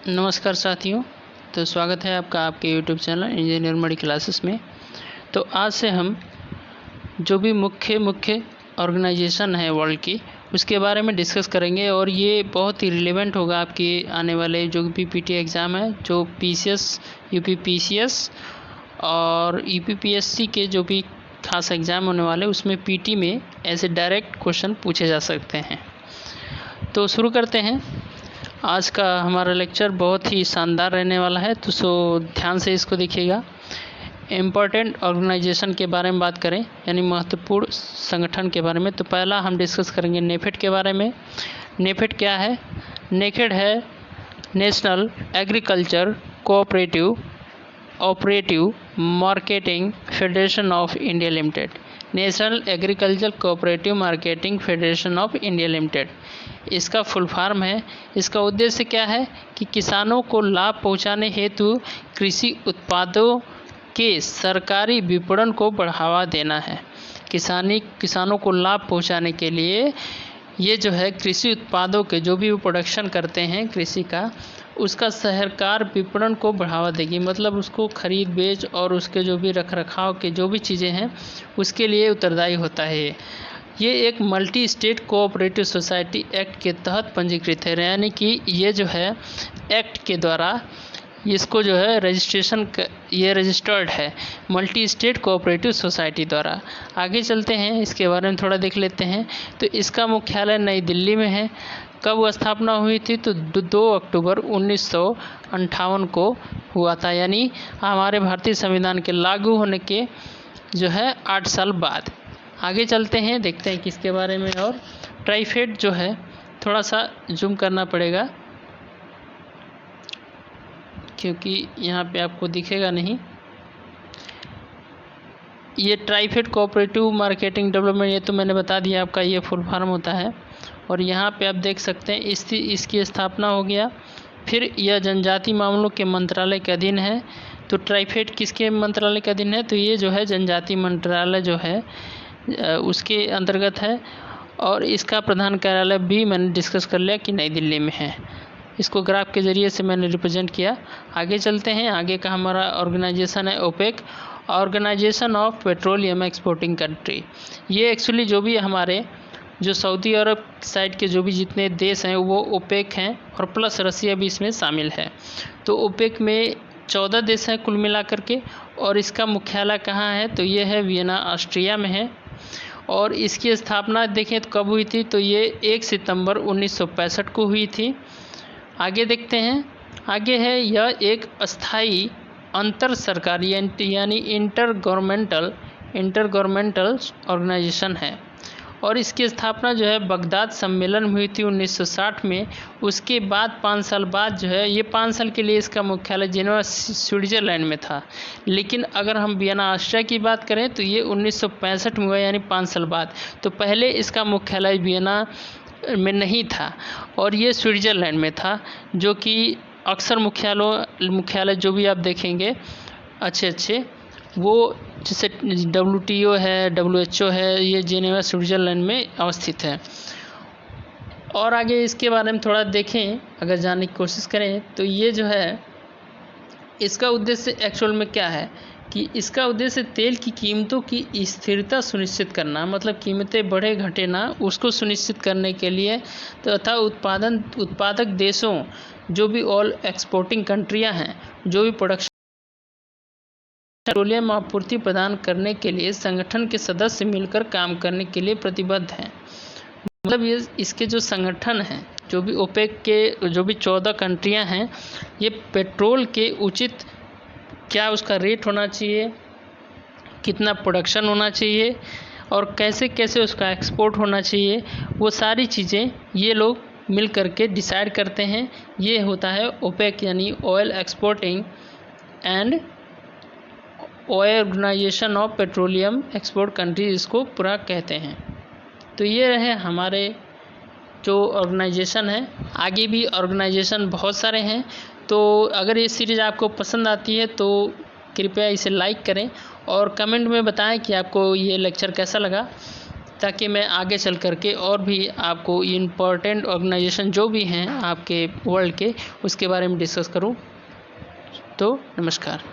नमस्कार साथियों। तो स्वागत है आपका आपके यूट्यूब चैनल इंजीनियर मणि क्लासेस में। तो आज से हम जो भी मुख्य ऑर्गेनाइजेशन है वर्ल्ड की, उसके बारे में डिस्कस करेंगे और ये बहुत ही रिलेवेंट होगा आपके आने वाले जो भी पीटी एग्ज़ाम है, जो पीसीएस, यूपी पीसीएस और यूपीपीएससी के जो भी खास एग्ज़ाम होने वाले, उसमें पीटी में ऐसे डायरेक्ट क्वेश्चन पूछे जा सकते हैं। तो शुरू करते हैं। आज का हमारा लेक्चर बहुत ही शानदार रहने वाला है, तो ध्यान से इसको देखिएगा। इम्पोर्टेंट ऑर्गेनाइजेशन के बारे में बात करें, यानी महत्वपूर्ण संगठन के बारे में, तो पहला हम डिस्कस करेंगे नेफेड के बारे में। नेफेड क्या है? नेफेड है national agriculture cooperative operative marketing federation of India limited. National agriculture cooperative marketing federation of India limited, इसका फुल फॉर्म है। इसका उद्देश्य क्या है कि किसानों को लाभ पहुंचाने हेतु कृषि उत्पादों के सरकारी विपणन को बढ़ावा देना है। किसानों को लाभ पहुंचाने के लिए ये जो है कृषि उत्पादों के जो भी वो प्रोडक्शन करते हैं कृषि का, उसका सरकार विपणन को बढ़ावा देगी। मतलब उसको खरीद बेच और उसके जो भी रख रखाव के जो भी चीज़ें हैं उसके लिए उत्तरदायी होता है। ये एक multi state cooperative society act के तहत पंजीकृत है, यानी कि ये जो है एक्ट के द्वारा इसको जो है ये रजिस्टर्ड है मल्टी स्टेट कोऑपरेटिव सोसाइटी द्वारा। आगे चलते हैं, इसके बारे में थोड़ा देख लेते हैं। तो इसका मुख्यालय नई दिल्ली में है। कब स्थापना हुई थी? तो 2 अक्टूबर 1958 को हुआ था, यानी हमारे भारतीय संविधान के लागू होने के जो है 8 साल बाद। आगे चलते हैं, देखते हैं किसके बारे में। और ट्राइफेड जो है, थोड़ा सा जूम करना पड़ेगा क्योंकि यहाँ पे आपको दिखेगा नहीं। ये ट्राइफेड कोऑपरेटिव मार्केटिंग डेवलपमेंट, ये तो मैंने बता दिया आपका ये फुल फॉर्म होता है। और यहाँ पे आप देख सकते हैं इसकी स्थापना हो गया। फिर यह जनजाति मामलों के मंत्रालय के अधीन है। तो ट्राइफेड किसके मंत्रालय के अधीन है? तो ये जो है जनजाति मंत्रालय जो है उसके अंतर्गत है। और इसका प्रधान कार्यालय भी मैंने डिस्कस कर लिया कि नई दिल्ली में है। इसको ग्राफ के ज़रिए से मैंने रिप्रेजेंट किया। आगे चलते हैं। आगे का हमारा ऑर्गेनाइजेशन है OPEC, organisation of petroleum exporting country. ये एक्चुअली जो भी हमारे जो सऊदी अरब साइड के जो भी जितने देश हैं वो ओपेक हैं, और प्लस रसिया भी इसमें शामिल है। तो ओपेक में 14 देश हैं कुल मिलाकर के। और इसका मुख्यालय कहाँ है? तो ये है वियना, ऑस्ट्रिया में है। और इसकी स्थापना देखें तो कब हुई थी? तो ये 1 सितंबर 1965 को हुई थी। आगे देखते हैं। आगे है यह एक अस्थाई अंतर सरकारी यानी इंटर गवर्नमेंटल ऑर्गेनाइजेशन है। और इसकी स्थापना जो है बगदाद सम्मेलन में हुई थी 1960 में। उसके बाद 5 साल बाद जो है, ये 5 साल के लिए इसका मुख्यालय जेनेवा स्विट्जरलैंड में था। लेकिन अगर हम वियना ऑस्ट्रिया की बात करें तो ये 1965 में हुआ, यानी 5 साल बाद। तो पहले इसका मुख्यालय वियना में नहीं था और ये स्विट्जरलैंड में था, जो कि अक्सर मुख्यालय जो भी आप देखेंगे अच्छे वो जैसे WTO है, WHO है, ये जेनेवा स्विट्जरलैंड में अवस्थित है। और आगे इसके बारे में थोड़ा देखें, अगर जानने की कोशिश करें तो ये जो है इसका उद्देश्य एक्चुअल में क्या है कि इसका उद्देश्य तेल की कीमतों की स्थिरता सुनिश्चित करना, मतलब कीमतें बढ़े घटे ना, उसको सुनिश्चित करने के लिए तथा उत्पादक देशों जो भी ऑल एक्सपोर्टिंग कंट्रियां हैं, जो भी प्रोडक्शन पेट्रोलियम आपूर्ति प्रदान करने के लिए संगठन के सदस्य मिलकर काम करने के लिए प्रतिबद्ध हैं। मतलब ये इसके जो संगठन हैं, जो भी ओपेक के जो भी 14 कंट्रियां हैं, ये पेट्रोल के उचित क्या उसका रेट होना चाहिए, कितना प्रोडक्शन होना चाहिए और कैसे कैसे उसका एक्सपोर्ट होना चाहिए, वो सारी चीज़ें ये लोग मिल करके डिसाइड करते हैं। ये होता है ओपेक, यानी oil exporting and organisation of petroleum export country, इसको पूरा कहते हैं। तो ये रहे हमारे जो ऑर्गेनाइजेशन है। आगे भी ऑर्गेनाइजेशन बहुत सारे हैं। तो अगर ये सीरीज़ आपको पसंद आती है तो कृपया इसे लाइक करें और कमेंट में बताएं कि आपको ये लेक्चर कैसा लगा। ताकि मैं आगे चल कर के और भी आपको इम्पोर्टेंट ऑर्गेनाइजेशन जो भी हैं आपके वर्ल्ड के, उसके बारे में डिस्कस करूं। तो नमस्कार।